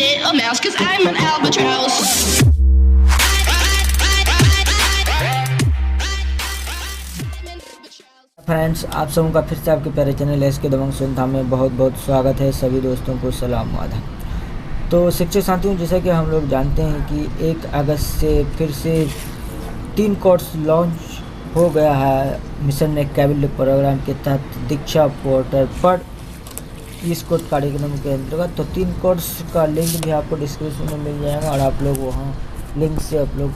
get a mouse, cause I'm an albatross. Friends, आप सबों का फिर से आपके प्यारे चैनल एस के दबंग सुनता में बहुत बहुत स्वागत है। सभी दोस्तों को सलाम आदाब। तो शिक्षक साथियों, जैसा कि हम लोग जानते हैं कि 1 अगस्त से फिर से 3 कोर्स लॉन्च हो गया है मिशन एकेडमी प्रोग्राम के तहत दीक्षा पोर्टल पर इस कोर्स कार्यक्रम के अंतर्गत। तो 3 कोर्स का लिंक भी आपको डिस्क्रिप्शन में मिल जाएगा और आप लोग वहाँ लिंक से आप लोग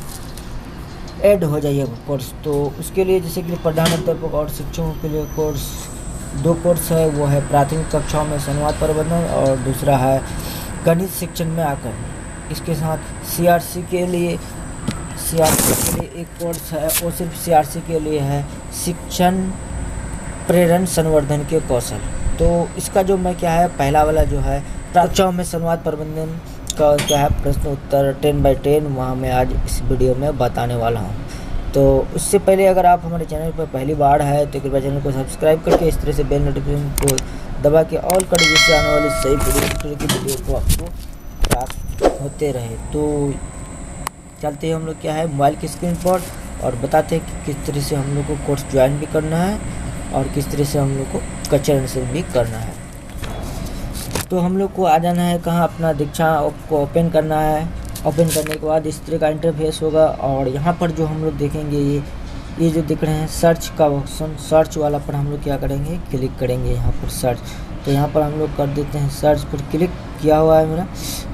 ऐड हो जाइए कोर्स। तो उसके लिए जैसे कि प्रधानाध्यापक और शिक्षकों के लिए कोर्स 2 कोर्स है, वो है प्राथमिक कक्षाओं में संवाद प्रबंधन और दूसरा है गणित शिक्षण में आकर। इसके साथ सीआरसी के लिए एक कोर्स है, वो सिर्फ सीआरसी के लिए है, शिक्षण प्रेरण संवर्धन के कौशल। तो इसका जो मैं क्या है, पहला वाला जो है कक्षाओं में संवाद प्रबंधन का क्या है प्रश्न उत्तर 10x10 वहाँ मैं आज इस वीडियो में बताने वाला हूँ। तो उससे पहले अगर आप हमारे चैनल पर पहली बार है तो कृपया चैनल को सब्सक्राइब करके इस तरह से बेल नोटिफिकेशन को दबा के ऑल कर दीजिए, जिससे आने वाली सही वीडियो को आपको प्राप्त होते रहे। तो चलते हैं हम लोग क्या है मोबाइल की स्क्रीन पर और बताते हैं कि किस तरह से हम लोग को कोर्स ज्वाइन भी करना है और किस तरह से हम लोग को कल्चर से भी करना है। तो हम लोग को आ जाना है कहाँ, अपना दीक्षा को ओपन करना है। ओपन करने के बाद इस तरह का इंटरफेस होगा और यहाँ पर जो हम लोग देखेंगे ये जो दिख रहे हैं सर्च का ऑप्शन, सर्च वाला पर हम लोग क्या करेंगे, क्लिक करेंगे यहाँ पर सर्च। तो यहाँ पर हम लोग कर देते हैं सर्च पर क्लिक किया हुआ है मेरा।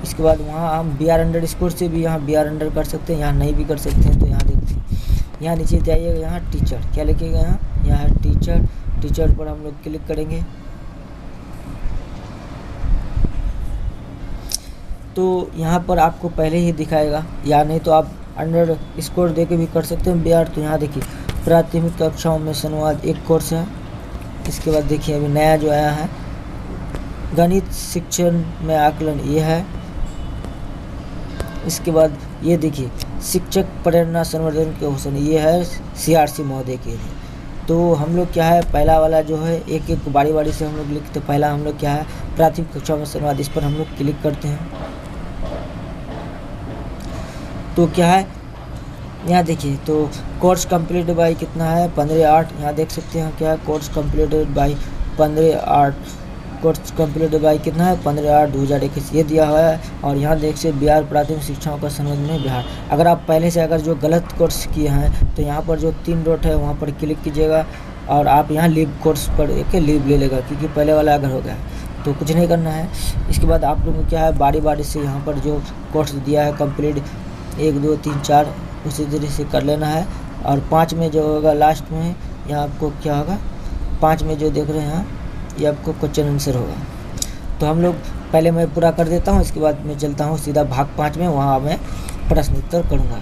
इसके बाद वहाँ हम BR_ से भी यहाँ BR_ कर सकते हैं, यहाँ नहीं भी कर सकते हैं। तो यहाँ देखते हैं, यहाँ नीचे जाइएगा, यहाँ टीचर क्या लिखिएगा, यहाँ है टीचर पर हम लोग क्लिक करेंगे। तो यहाँ पर आपको पहले ही दिखाएगा, या नहीं तो आप _ दे के भी कर सकते हैं BR। तो यहाँ देखिए प्राथमिक कक्षाओं में संवाद एक कोर्स है। इसके बाद देखिए अभी नया जो आया है गणित शिक्षण में आकलन, ये है। इसके बाद ये देखिए शिक्षक प्रेरणा संवर्धन के कौशल, ये है सीआरसी महोदय के लिए। तो हम लोग क्या है पहला वाला जो है एक बारी से हम लोग लिखते। पहला हम लोग क्या है प्राथमिक कक्षा में संवाद, इस पर हम लोग क्लिक करते हैं। तो क्या है यहाँ देखिए, तो कोर्स कंप्लीट बाई कितना है 15/8। यहाँ देख सकते हैं क्या है course completed by 15/8। Course complete by कितना है 15/8/2021 ये दिया हुआ है। और यहाँ देख से बिहार प्राथमिक शिक्षाओं का संवर्धन में बिहार। अगर आप पहले से अगर जो गलत कोर्स किए हैं तो यहाँ पर जो 3 डॉट है वहाँ पर क्लिक कीजिएगा और आप यहाँ लीव कोर्स पर एक लीव ले लेगा, क्योंकि पहले वाला अगर हो गया तो कुछ नहीं करना है। इसके बाद आप लोगों को क्या है बारी से यहाँ पर जो कोर्स दिया है कंप्लीट 1 2 3 4 उसी तरह से कर लेना है। और 5 में जो होगा लास्ट में यहाँ आपको क्या होगा 5 में जो देख रहे हैं यहाँ ये आपको क्वेश्चन आंसर होगा। तो हम लोग पहले मैं पूरा कर देता हूँ, इसके बाद मैं चलता हूँ सीधा भाग 5 में, वहाँ मैं प्रश्न उत्तर करूँगा।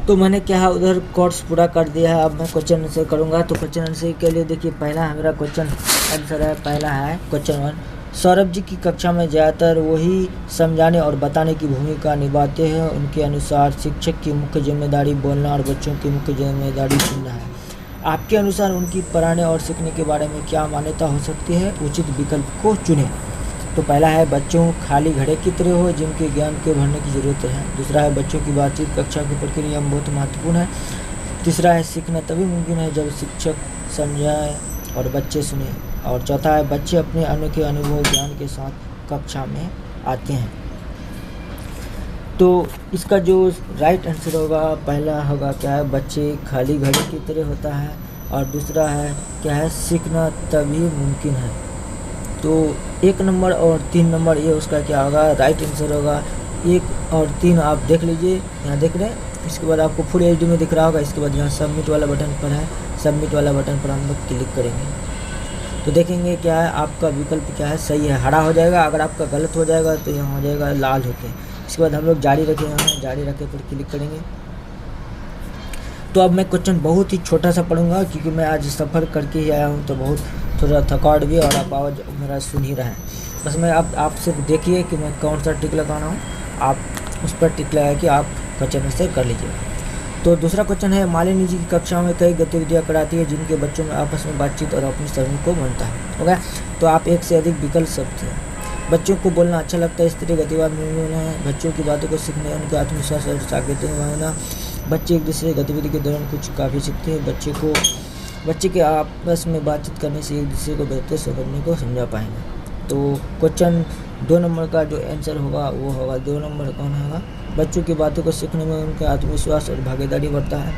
तो मैंने क्या है उधर कोर्स पूरा कर दिया है, अब मैं क्वेश्चन आंसर करूँगा। तो क्वेश्चन आंसर के लिए देखिए पहला मेरा क्वेश्चन आंसर है, पहला है क्वेश्चन 1। सौरभ जी की कक्षा में ज़्यादातर वही समझाने और बताने की भूमिका निभाते हैं। उनके अनुसार शिक्षक की मुख्य जिम्मेदारी बोलना और बच्चों की मुख्य जिम्मेदारी सुनना है। आपके अनुसार उनकी पढ़ाने और सीखने के बारे में क्या मान्यता हो सकती है, उचित विकल्प को चुनें। तो पहला है बच्चों खाली घड़े की तरह हो जिनके ज्ञान के भरने की ज़रूरत है। दूसरा है बच्चों की बातचीत कक्षा की प्रक्रिया में बहुत महत्वपूर्ण है। तीसरा है सीखना तभी मुमकिन है जब शिक्षक समझाए और बच्चे सुने। और चौथा है बच्चे अपने अनोखे अनुभव ज्ञान के साथ कक्षा में आते हैं। तो इसका जो राइट आंसर होगा पहला होगा क्या है बच्चे खाली घड़ी की तरह होता है, और दूसरा है क्या है सीखना तभी मुमकिन है। तो 1 नंबर और 3 नंबर ये उसका क्या होगा राइट आंसर होगा। 1 और 3 आप देख लीजिए, यहाँ देख रहे हैं। इसके बाद आपको फुल HD में दिख रहा होगा। इसके बाद यहाँ सबमिट वाला बटन पर है, सबमिट वाला बटन पर हम लोग क्लिक करेंगे तो देखेंगे क्या है आपका विकल्प क्या है सही है, हरा हो जाएगा। अगर आपका गलत हो जाएगा तो यहाँ हो जाएगा लाल होके। इसके बाद हम लोग जारी रखेंगे, जारी रखे पर क्लिक करेंगे। तो अब मैं क्वेश्चन बहुत ही छोटा सा पढ़ूंगा, क्योंकि मैं आज सफ़र करके ही आया हूँ तो बहुत थोड़ा थकावट भी और आप आवाज़ मेरा सुन ही रहे हैं। बस मैं आप सिर्फ देखिए कि मैं कौन सा टिक लगा रहा हूँ, आप उस पर टिक लगा के आप क्वेश्चन आंसर कर लीजिए। तो दूसरा क्वेश्चन है मालिनी जी की कक्षा में कई गतिविधियाँ कराती है जिनके बच्चों में आपस में बातचीत और अपनी समझ को बनता है। हो गया। तो आप एक से अधिक विकल्प सकते हैं। बच्चों को बोलना अच्छा लगता है, इस तरह गतिवाद में बोलना है, बच्चों की बातों को सीखने, उनके आत्मविश्वास और ताकतें बढ़ाना। बच्चे एक दूसरे गतिविधि के दौरान कुछ काफ़ी सीखते हैं। बच्चे के आपस में बातचीत करने से एक दूसरे को बेहतर समझने को समझा पाएंगे। तो क्वेश्चन 2 नंबर का जो आंसर होगा वो होगा 2 नंबर कौन होगा, बच्चों की बातों को सीखने में उनका आत्मविश्वास और भागीदारी बढ़ता है।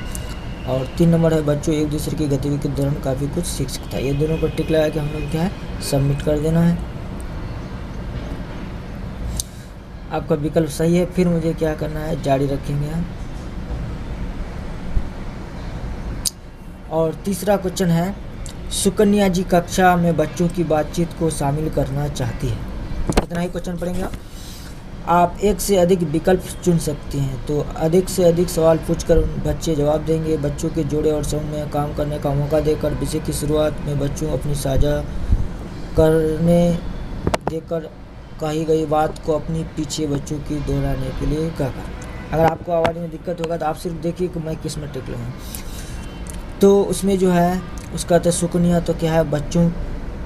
और 3 नंबर है बच्चों एक दूसरे की गतिविधि के दौरान काफ़ी कुछ सीख सकता है। ये दोनों पर टिक लगा के हम लोग क्या है सबमिट कर देना है। आपका विकल्प सही है, फिर मुझे क्या करना है जारी रखेंगे हम। और तीसरा क्वेश्चन है सुकन्या जी कक्षा में बच्चों की बातचीत को शामिल करना चाहती है। इतना ही क्वेश्चन पढ़ेंगे आप 1 से अधिक विकल्प चुन सकते हैं। तो अधिक से अधिक सवाल पूछकर बच्चे जवाब देंगे। बच्चों के जोड़े और समूह में काम करने का मौका देकर विषय की शुरुआत में बच्चों अपनी साझा करने देकर कही गई बात को अपनी पीछे बच्चों की दोहराने के लिए कहा। अगर आपको आवाज़ में दिक्कत होगा तो आप सिर्फ देखिए कि मैं किस में टिक लूँ। तो उसमें जो है उसका तो सुकन्या तो क्या है बच्चों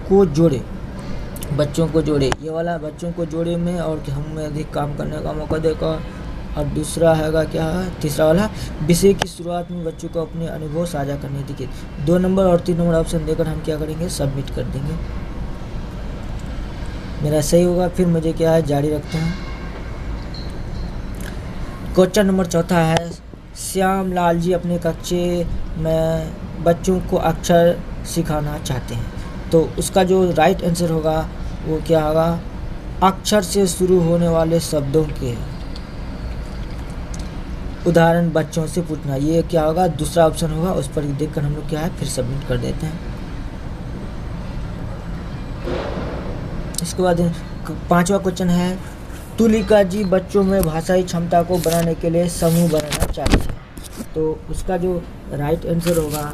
को जोड़े, ये वाला बच्चों को जोड़े में और हम में अधिक काम करने का मौका देगा। और दूसरा हैगा क्या है तीसरा वाला विषय की शुरुआत में बच्चों को अपने अनुभव साझा करने देखिए। 2 नंबर और 3 नंबर ऑप्शन देकर हम क्या करेंगे सबमिट कर देंगे। मेरा सही होगा, फिर मुझे क्या है जारी रखते हैं। क्वेश्चन नंबर 4 है श्याम लाल जी अपने कक्षे में बच्चों को अक्षर सिखाना चाहते हैं। तो उसका जो राइट आंसर होगा वो क्या होगा अक्षर से शुरू होने वाले शब्दों के उदाहरण बच्चों से पूछना। ये क्या होगा दूसरा ऑप्शन होगा, उस पर देखकर हम लोग क्या है फिर सबमिट कर देते हैं। इसके बाद 5वां क्वेश्चन है तुलिका जी बच्चों में भाषाई क्षमता को बढ़ाने के लिए समूह बनाना चाहते हैं। तो उसका जो राइट आंसर होगा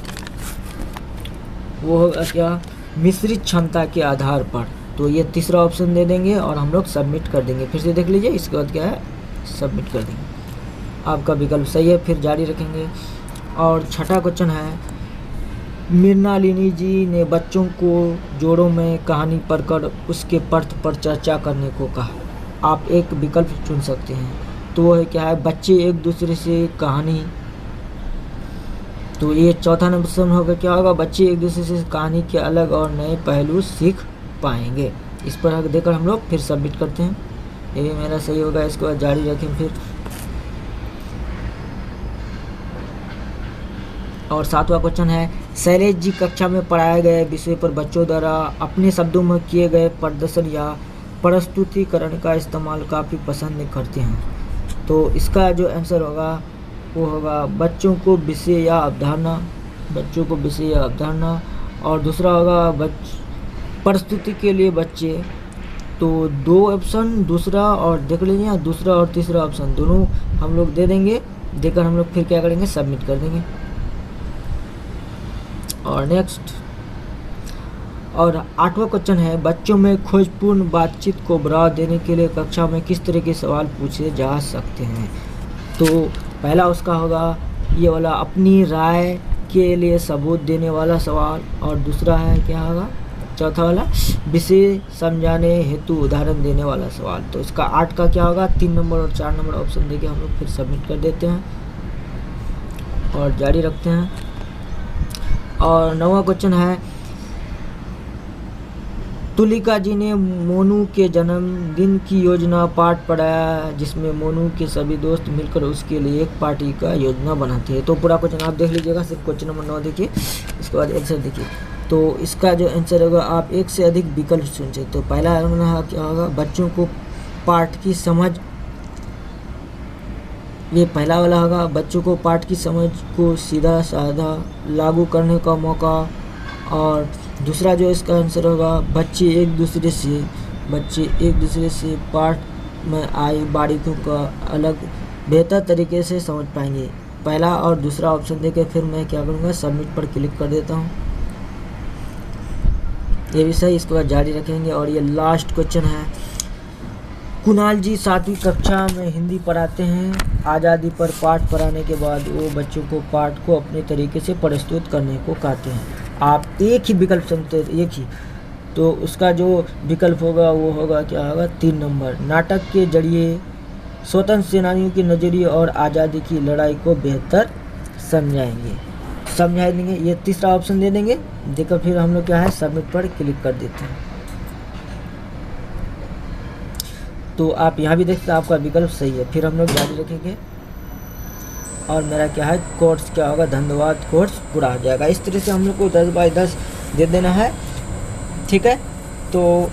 वो होगा क्या मिश्रित क्षमता के आधार पर। तो ये तीसरा ऑप्शन दे देंगे और हम लोग सबमिट कर देंगे। फिर से देख लीजिए, इसके बाद क्या है सबमिट कर देंगे। आपका विकल्प सही है, फिर जारी रखेंगे। और 6ठा क्वेश्चन है मृणालिनी जी ने बच्चों को जोड़ों में कहानी पढ़कर उसके अर्थ पर चर्चा करने को कहा। आप एक विकल्प चुन सकते हैं। तो वो है क्या है बच्चे एक दूसरे से कहानी। तो ये चौथा ऑप्शन होगा क्या होगा बच्चे एक दूसरे से कहानी के अलग और नए पहलू सीख पाएंगे। इस पर देकर हम लोग फिर सबमिट करते हैं। ये भी मेरा सही होगा, इसके बाद जारी रखें फिर। और 7वां क्वेश्चन है शैलेश जी कक्षा में पढ़ाए गए विषय पर बच्चों द्वारा अपने शब्दों में किए गए प्रदर्शन या प्रस्तुतिकरण का इस्तेमाल काफ़ी पसंद करते हैं। तो इसका जो आंसर होगा वो होगा बच्चों को विषय या अवधारणा। और दूसरा होगा प्रस्तुति के लिए बच्चे। तो 2 ऑप्शन दूसरा और देख लीजिए, दूसरा और तीसरा ऑप्शन दोनों हम लोग दे देंगे। देकर हम लोग फिर क्या करेंगे सबमिट कर देंगे। और नेक्स्ट और 8वां क्वेश्चन है बच्चों में खोजपूर्ण बातचीत को बढ़ावा देने के लिए कक्षा में किस तरह के सवाल पूछे जा सकते हैं। तो पहला उसका होगा ये वाला अपनी राय के लिए सबूत देने वाला सवाल। और दूसरा है क्या होगा चौथा वाला विषय समझाने हेतु उदाहरण देने वाला सवाल। तो इसका 8 का क्या होगा 3 नंबर और 4 नंबर ऑप्शन देके हम लोग फिर सबमिट कर देते हैं और जारी रखते हैं। और 9वां क्वेश्चन है तुलिका जी ने मोनू के जन्मदिन की योजना पाठ पढ़ाया जिसमें मोनू के सभी दोस्त मिलकर उसके लिए एक पार्टी का योजना बनाते हैं। तो पूरा क्वेश्चन आप देख लीजिएगा, सिर्फ क्वेश्चन नंबर 9 देखिए, इसके बाद आंसर देखिए। तो इसका जो आंसर होगा आप 1 से अधिक विकल्प चुन सकते। तो पहला क्या होगा बच्चों को पाठ की समझ, ये पहला वाला होगा बच्चों को पाठ की समझ को सीधा साधा लागू करने का मौका। और दूसरा जो इसका आंसर होगा बच्चे एक दूसरे से पाठ में आई बारीकियों का अलग बेहतर तरीके से समझ पाएंगे। पहला और दूसरा ऑप्शन देके फिर मैं क्या करूँगा सबमिट पर क्लिक कर देता हूँ। ये भी सही, इसके बाद जारी रखेंगे। और ये लास्ट क्वेश्चन है कुणाल जी 7वीं कक्षा में हिंदी पढ़ाते हैं। आज़ादी पर पाठ पढ़ाने के बाद वो बच्चों को पाठ को अपने तरीके से प्रस्तुत करने को कहते हैं। आप एक ही विकल्प चुनते, एक ही तो उसका जो विकल्प होगा वो होगा क्या होगा 3 नंबर। नाटक के जरिए स्वतंत्र सेनानियों की नज़रिए और आज़ादी की लड़ाई को बेहतर समझा देंगे, ये तीसरा ऑप्शन दे देंगे। देखो फिर हम लोग क्या है सबमिट पर क्लिक कर देते हैं। तो आप यहाँ भी देखते हैं आपका विकल्प सही है। फिर हम लोग जारी रखेंगे और मेरा क्या है कोर्स क्या होगा धन्यवाद कोर्स पूरा हो जाएगा। इस तरह से हम लोग को 10/10 दे देना है, ठीक है। तो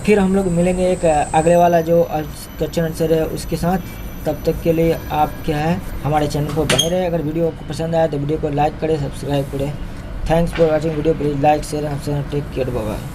फिर हम लोग मिलेंगे एक अगले वाला जो क्वेश्चन आंसर है उसके साथ। तब तक के लिए आप क्या है हमारे चैनल को बने रहे। अगर वीडियो आपको पसंद आया तो वीडियो को लाइक करें, सब्सक्राइब करें। Thanks for watching video, please like share and take care, bye bye.